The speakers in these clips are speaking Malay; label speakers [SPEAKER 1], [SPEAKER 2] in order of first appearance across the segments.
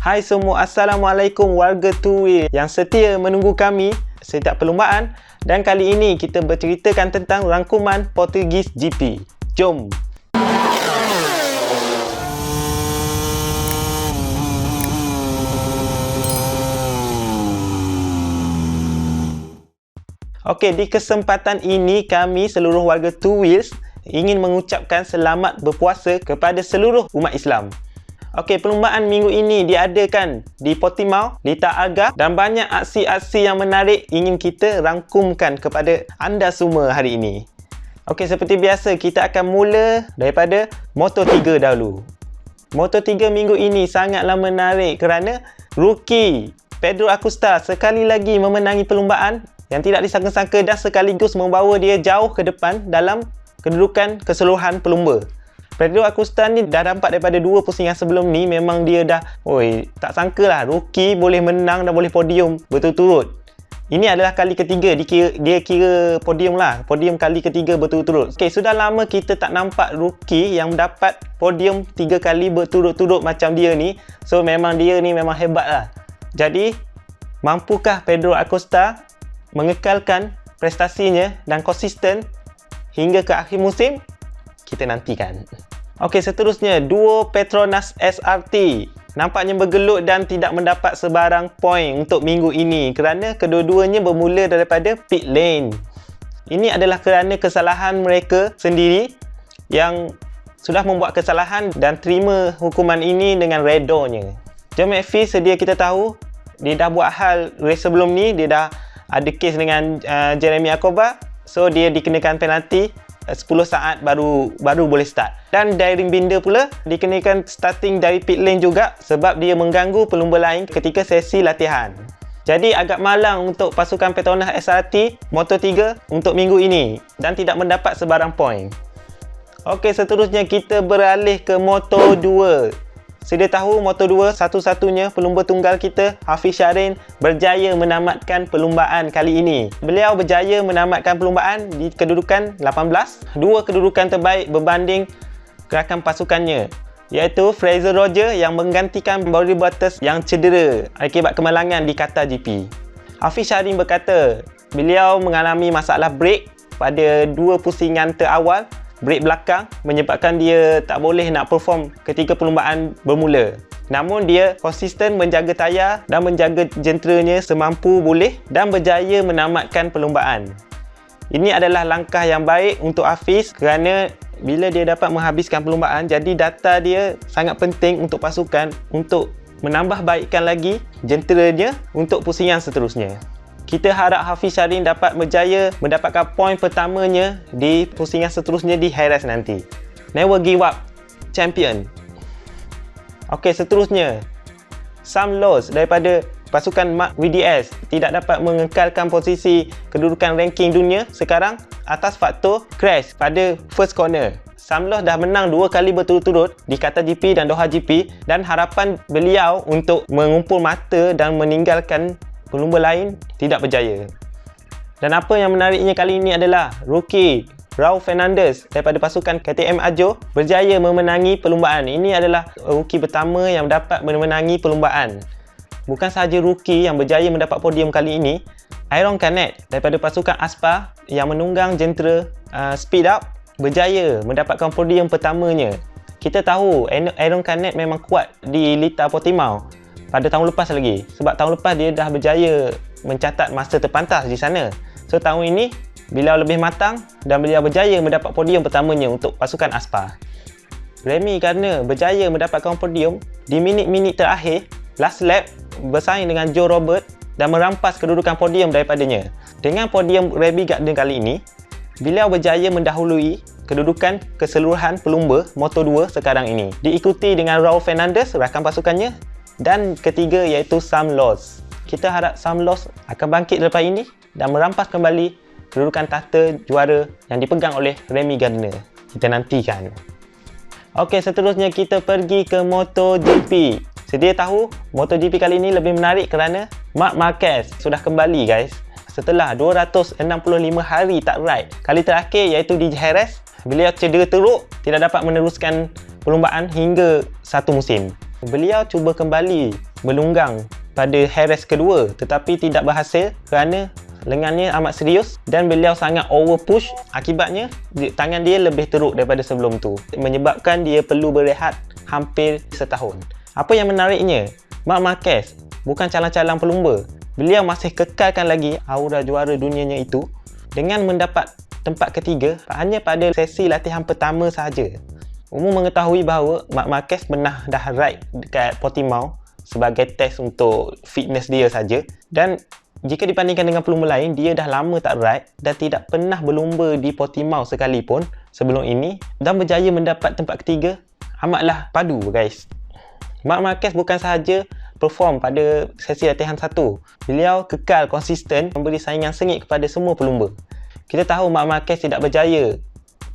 [SPEAKER 1] Hai semua, Assalamualaikum warga Two Wheels yang setia menunggu kami setiap perlumbaan. Dan kali ini kita berceritakan tentang rangkuman Portugis GP. Jom! Okey, di kesempatan ini kami seluruh warga Two Wheels ingin mengucapkan selamat berpuasa kepada seluruh umat Islam. Okey, perlumbaan minggu ini diadakan di Portimao, di Taaga, dan banyak aksi-aksi yang menarik ingin kita rangkumkan kepada anda semua hari ini. Okey, seperti biasa kita akan mula daripada Moto3 dahulu. Moto3 minggu ini sangatlah menarik kerana rookie Pedro Acosta sekali lagi memenangi perlumbaan yang tidak disangka-sangka dan sekaligus membawa dia jauh ke depan dalam kedudukan keseluruhan pelumba. Pedro Acosta ni dah dapat daripada dua pusingan sebelum ni, memang dia dah tak sangka lah rookie boleh menang dan boleh podium berturut-turut. Ini adalah kali ketiga dia kira podium lah, podium kali ketiga berturut-turut. Okey, sudah lama kita tak nampak rookie yang dapat podium 3 kali berturut-turut macam dia ni. So memang dia ni memang hebat lah. Jadi mampukah Pedro Acosta mengekalkan prestasinya dan konsisten hingga ke akhir musim? Kita nantikan. Okey, seterusnya duo Petronas SRT nampaknya bergelut dan tidak mendapat sebarang poin untuk minggu ini kerana kedua-duanya bermula daripada pit lane. Ini adalah kerana kesalahan mereka sendiri yang sudah membuat kesalahan dan terima hukuman ini dengan redanya. John McPhee sedia kita tahu dia dah buat hal race sebelum ni, dia dah ada kes dengan Jeremy Acoba, so dia dikenakan penalti 10 saat baru boleh start. Dan Daring Binder pula dikenakan starting dari pit lane juga sebab dia mengganggu pelumba lain ketika sesi latihan. Jadi agak malang untuk pasukan Petronas SRT Moto3 untuk minggu ini dan tidak mendapat sebarang poin. Okey, seterusnya kita beralih ke Moto2. Sedia tahu Moto2 satu-satunya pelumba tunggal kita, Hafiz Syahrin, berjaya menamatkan perlumbaan kali ini. Beliau berjaya menamatkan perlumbaan di kedudukan 18, dua kedudukan terbaik berbanding rakan pasukannya, iaitu Fraser Roger yang menggantikan Boris Bottas yang cedera akibat kemalangan di Qatar GP. Hafiz Syahrin berkata beliau mengalami masalah brake pada dua pusingan terawal, brake belakang, menyebabkan dia tak boleh nak perform ketika perlumbaan bermula. Namun dia konsisten menjaga tayar dan menjaga jenteranya semampu boleh dan berjaya menamatkan perlumbaan. Ini adalah langkah yang baik untuk Hafiz kerana bila dia dapat menghabiskan perlumbaan, jadi data dia sangat penting untuk pasukan untuk menambah baikkan lagi jenteranya untuk pusingan seterusnya. Kita harap Hafiz Syahrin dapat berjaya mendapatkan poin pertamanya di pusingan seterusnya di Jerez nanti. Never give up, champion. Okey, seterusnya Sam Lowe's daripada pasukan Mark VDS tidak dapat mengekalkan posisi kedudukan ranking dunia sekarang atas faktor crash pada first corner. Sam Lowe's dah menang 2 kali berturut-turut di Qatar GP dan Doha GP dan harapan beliau untuk mengumpul mata dan meninggalkan pelumba lain tidak berjaya. Dan apa yang menariknya kali ini adalah rookie Raul Fernandez daripada pasukan KTM Ajo berjaya memenangi perlumbaan. Ini adalah rookie pertama yang dapat memenangi perlumbaan. Bukan sahaja rookie yang berjaya mendapat podium kali ini, Aaron Canet daripada pasukan Aspa yang menunggang jentera Speed Up berjaya mendapatkan podium pertamanya. Kita tahu Aaron Canet memang kuat di Lita Portimao pada tahun lepas lagi, sebab tahun lepas dia dah berjaya mencatat masa terpantas di sana. So tahun ini beliau lebih matang dan beliau berjaya mendapat podium pertamanya untuk pasukan Aspa. Remy Gardner berjaya mendapatkan podium di minit-minit terakhir last lap bersaing dengan Joe Robert dan merampas kedudukan podium daripadanya. Dengan podium Remy Gardner kali ini, beliau berjaya mendahului kedudukan keseluruhan pelumba Moto2 sekarang ini, diikuti dengan Raul Fernandez rakan pasukannya dan ketiga iaitu Sam Lowe's. Kita harap Sam Lowe's akan bangkit lepas ini dan merampas kembali kedudukan tahta juara yang dipegang oleh Remy Gardner. Kita nantikan. Okey, seterusnya kita pergi ke MotoGP. Sedia tahu MotoGP kali ini lebih menarik kerana Marc Marquez sudah kembali guys. Setelah 265 hari tak ride. Kali terakhir iaitu di Jerez, beliau cedera teruk, tidak dapat meneruskan perlumbaan hingga satu musim. Beliau cuba kembali melunggang pada heres kedua tetapi tidak berhasil kerana lengannya amat serius dan beliau sangat over push. Akibatnya tangan dia lebih teruk daripada sebelum tu, menyebabkan dia perlu berehat hampir setahun. Apa yang menariknya, Marc Marquez bukan calang-calang pelumba. Beliau masih kekalkan lagi aura juara dunianya itu dengan mendapat tempat ketiga hanya pada sesi latihan pertama sahaja. Umum mengetahui bahawa Marc Marquez pernah dah ride dekat Portimao sebagai test untuk fitness dia saja, dan jika dibandingkan dengan pelumba lain, dia dah lama tak ride dan tidak pernah berlumba di Portimao sekalipun sebelum ini dan berjaya mendapat tempat ketiga. Amatlah padu guys. Marc Marquez bukan sahaja perform pada sesi latihan satu, beliau kekal konsisten memberi saingan sengit kepada semua pelumba. Kita tahu Marc Marquez tidak berjaya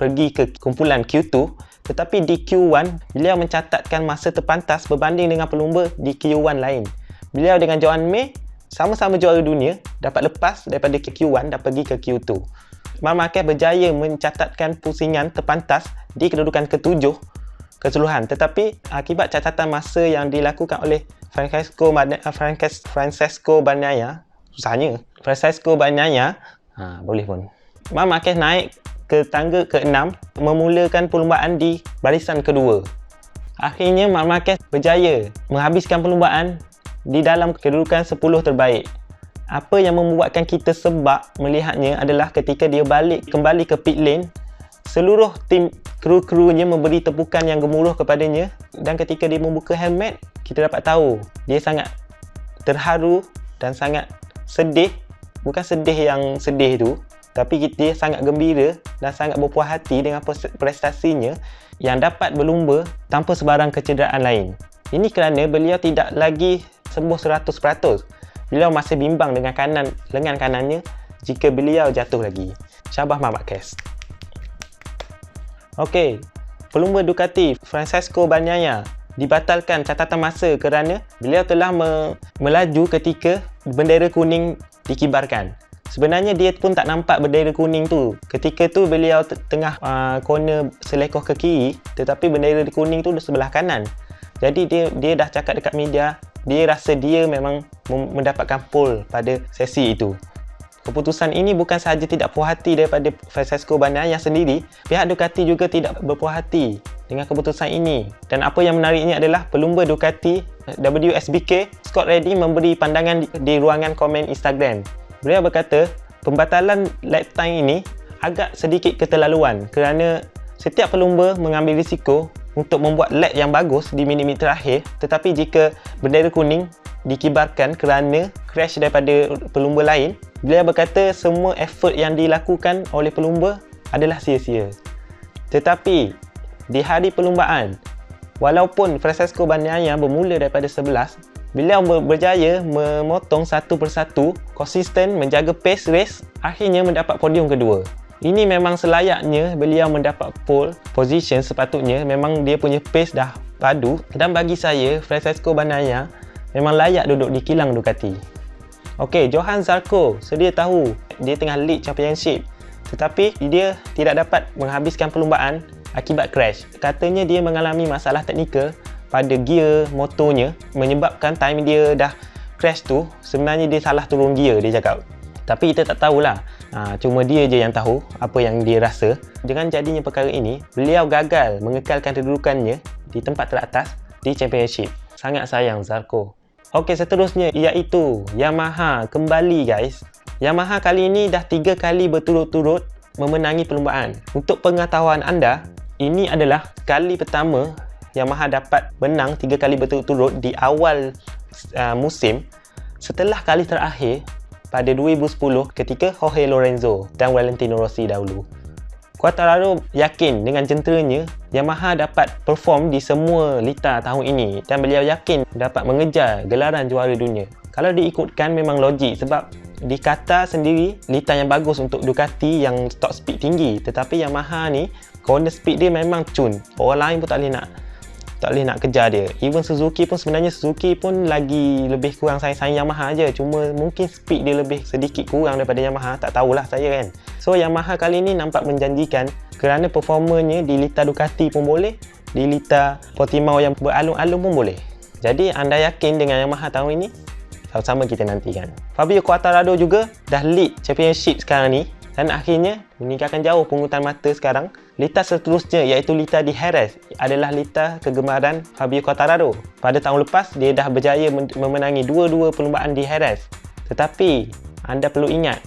[SPEAKER 1] pergi ke kumpulan Q2, tetapi di Q1 beliau mencatatkan masa terpantas berbanding dengan pelumba di Q1 lain. Beliau dengan Joan Mir sama-sama juara dunia, dapat lepas daripada Q1 dan pergi ke Q2. Marc Marquez berjaya mencatatkan pusingan terpantas di kedudukan ke-7 keseluruhan, tetapi akibat catatan masa yang dilakukan oleh Francesco Bagnaia, susahnya Francesco Bagnaia, boleh pun, Marc Marquez naik ke tangga ke-6, memulakan perlumbaan di barisan kedua. Akhirnya Marc Marquez berjaya menghabiskan perlumbaan di dalam kedudukan 10 terbaik. Apa yang membuatkan kita sebab melihatnya adalah ketika dia kembali ke pit lane, seluruh tim kru-krunya memberi tepukan yang gemuruh kepadanya, dan ketika dia membuka helmet, kita dapat tahu dia sangat terharu dan sangat sedih. Bukan sedih yang sedih tu, tapi dia sangat gembira dan sangat berpuas hati dengan prestasinya yang dapat berlumba tanpa sebarang kecederaan lain. Ini kerana beliau tidak lagi sembuh 100%. Beliau masih bimbang dengan lengan kanannya jika beliau jatuh lagi. Syabas Marc Marquez. Okey, pelumba Ducati Francesco Bagnaia dibatalkan catatan masa kerana beliau telah melaju ketika bendera kuning dikibarkan. Sebenarnya dia pun tak nampak bendera kuning tu. Ketika tu beliau tengah corner selekoh ke kiri, tetapi bendera kuning tu di sebelah kanan. Jadi dia dah cakap dekat media, dia rasa dia memang mendapatkan pole pada sesi itu. Keputusan ini bukan sahaja tidak puas hati daripada Francesco Bagnaia sendiri, pihak Ducati juga tidak berpuas hati dengan keputusan ini. Dan apa yang menariknya adalah pelumba Ducati WSBK Scott Redding memberi pandangan di ruangan komen Instagram. Beliau berkata, pembatalan lap time ini agak sedikit keterlaluan kerana setiap pelumba mengambil risiko untuk membuat lap yang bagus di minit-minit terakhir, tetapi jika bendera kuning dikibarkan kerana crash daripada pelumba lain, beliau berkata semua effort yang dilakukan oleh pelumba adalah sia-sia. Tetapi di hari perlumbaan, walaupun Francesco Bagnaia bermula daripada 11, beliau berjaya memotong satu persatu, konsisten menjaga pace race, akhirnya mendapat podium kedua. Ini memang selayaknya beliau mendapat pole position sepatutnya, memang dia punya pace dah padu, dan bagi saya Francesco Bagnaia memang layak duduk di kilang Ducati. Okey, Johann Zarco sedia tahu dia tengah lead championship, tetapi dia tidak dapat menghabiskan perlumbaan akibat crash. Katanya dia mengalami masalah teknikal pada gear motornya, menyebabkan time dia dah crash tu sebenarnya dia salah turun gear, dia cakap. Tapi kita tak tahulah, cuma dia je yang tahu apa yang dia rasa. Dengan jadinya perkara ini, beliau gagal mengekalkan kedudukannya di tempat teratas di championship. Sangat sayang Zarco. Okey, seterusnya iaitu Yamaha kembali guys. Yamaha kali ini dah 3 kali berturut-turut memenangi perlumbaan. Untuk pengetahuan anda, ini adalah kali pertama Yamaha dapat menang 3 kali berturut-turut di awal musim setelah kali terakhir pada 2010 ketika Jorge Lorenzo dan Valentino Rossi dahulu. Quartararo yakin dengan jenteranya Yamaha dapat perform di semua lita tahun ini dan beliau yakin dapat mengejar gelaran juara dunia. Kalau diikutkan memang logik sebab di Qatar sendiri lita yang bagus untuk Ducati yang top speed tinggi, tetapi Yamaha ni corner speed dia memang cun. Orang lain pun tak boleh nak kejar dia. Even Suzuki pun sebenarnya Suzuki pun lagi lebih kurang saing Yamaha je. Cuma mungkin speed dia lebih sedikit kurang daripada Yamaha. Tak tahulah saya kan. So Yamaha kali ni nampak menjanjikan kerana performanya di lita Ducati pun boleh, di lita Portimao yang beralung-alung pun boleh. Jadi anda yakin dengan Yamaha tahun ini? Sama-sama kita nantikan. Fabio Quartararo juga dah lead championship sekarang ni dan akhirnya meninggalkan jauh pungutan mata sekarang. Litar seterusnya iaitu litar di Jerez adalah litar kegemaran Fabio Quartararo. Pada tahun lepas dia dah berjaya memenangi dua-dua perlumbaan di Jerez. Tetapi anda perlu ingat,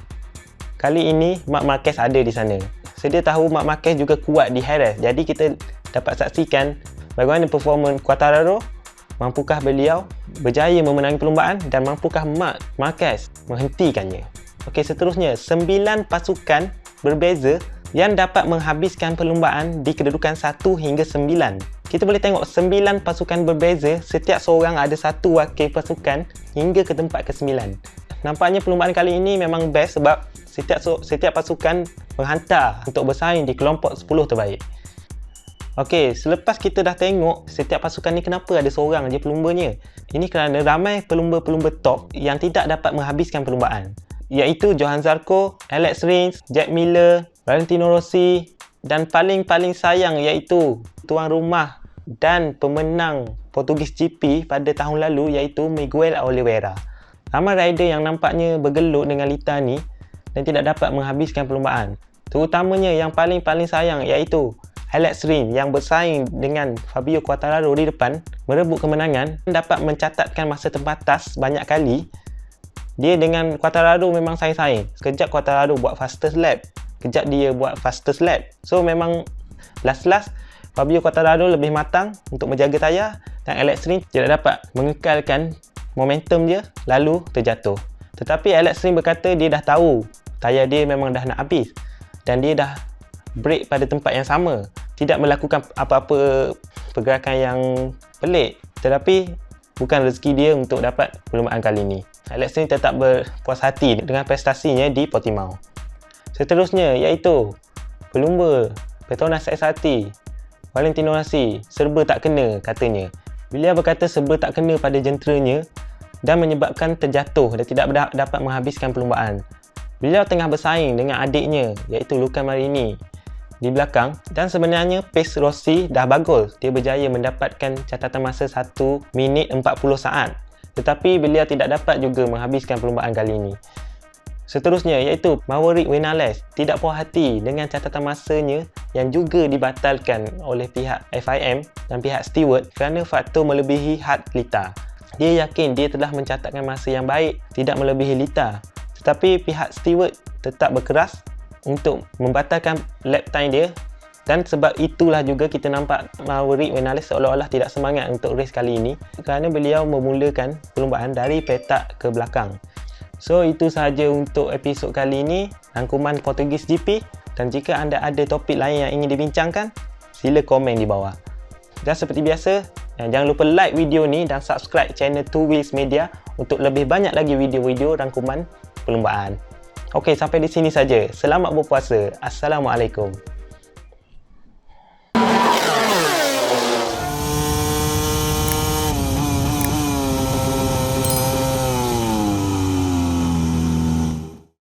[SPEAKER 1] kali ini Marc Marquez ada di sana. Sedia tahu Marc Marquez juga kuat di Jerez. Jadi kita dapat saksikan bagaimana performa Quartararo. Mampukah beliau berjaya memenangi perlumbaan dan mampukah Marc Marquez menghentikannya. Okey, seterusnya 9 pasukan berbeza yang dapat menghabiskan perlumbaan di kedudukan 1 hingga 9. Kita boleh tengok 9 pasukan berbeza, setiap seorang ada satu wakil pasukan hingga ke tempat ke-9. Nampaknya perlumbaan kali ini memang best sebab setiap pasukan menghantar untuk bersaing di kelompok 10 terbaik. Okey, selepas kita dah tengok setiap pasukan ni kenapa ada seorang je pelumbanya. Ini kerana ramai pelumba-pelumba top yang tidak dapat menghabiskan perlumbaan, iaitu Johann Zarco, Alex Rins, Jack Miller, Valentino Rossi dan paling sayang iaitu tuan rumah dan pemenang Portugis GP pada tahun lalu iaitu Miguel Oliveira. Ramai rider yang nampaknya bergelut dengan litar ni dan tidak dapat menghabiskan perlumbaan. Terutamanya yang paling sayang iaitu Alex Rins yang bersaing dengan Fabio Quartararo di depan, merebut kemenangan, dapat mencatatkan masa terbatas banyak kali. Dia dengan Quartararo memang saing-saing. Sekejap Quartararo buat fastest lap, kejap dia buat fastest lap. So memang last Fabio Quartararo lebih matang untuk menjaga tayar dan Alex Rins tidak dapat mengekalkan momentum dia lalu terjatuh. Tetapi Alex Rins berkata dia dah tahu tayar dia memang dah nak habis dan dia dah brake pada tempat yang sama, tidak melakukan apa-apa pergerakan yang pelik. Tetapi bukan rezeki dia untuk dapat perlumbaan kali ini. Alex Rins tetap berpuas hati dengan prestasinya di Portimao. Seterusnya iaitu pelumba Petronas SRT, Valentino Rossi, serba tak kena katanya. Beliau berkata serba tak kena pada jenteranya dan menyebabkan terjatuh dan tidak dapat menghabiskan perlumbaan. Beliau tengah bersaing dengan adiknya iaitu Luca Marini di belakang dan sebenarnya pace Rossi dah bagus. Dia berjaya mendapatkan catatan masa 1 minit 40 saat. Tetapi beliau tidak dapat juga menghabiskan perlumbaan kali ini. Seterusnya iaitu Maverick Vinales tidak puas hati dengan catatan masanya yang juga dibatalkan oleh pihak FIM dan pihak steward kerana faktor melebihi had litar. Dia yakin dia telah mencatatkan masa yang baik, tidak melebihi litar. Tetapi pihak steward tetap berkeras untuk membatalkan lap time dia dan sebab itulah juga kita nampak Maverick Vinales seolah-olah tidak semangat untuk race kali ini kerana beliau memulakan perlumbaan dari petak ke belakang. So itu sahaja untuk episod kali ini, rangkuman Portugis GP, dan jika anda ada topik lain yang ingin dibincangkan, sila komen di bawah. Dan seperti biasa, jangan lupa like video ni dan subscribe channel Two Wheels Media untuk lebih banyak lagi video-video rangkuman perlumbaan. Okey, sampai di sini saja. Selamat berpuasa. Assalamualaikum.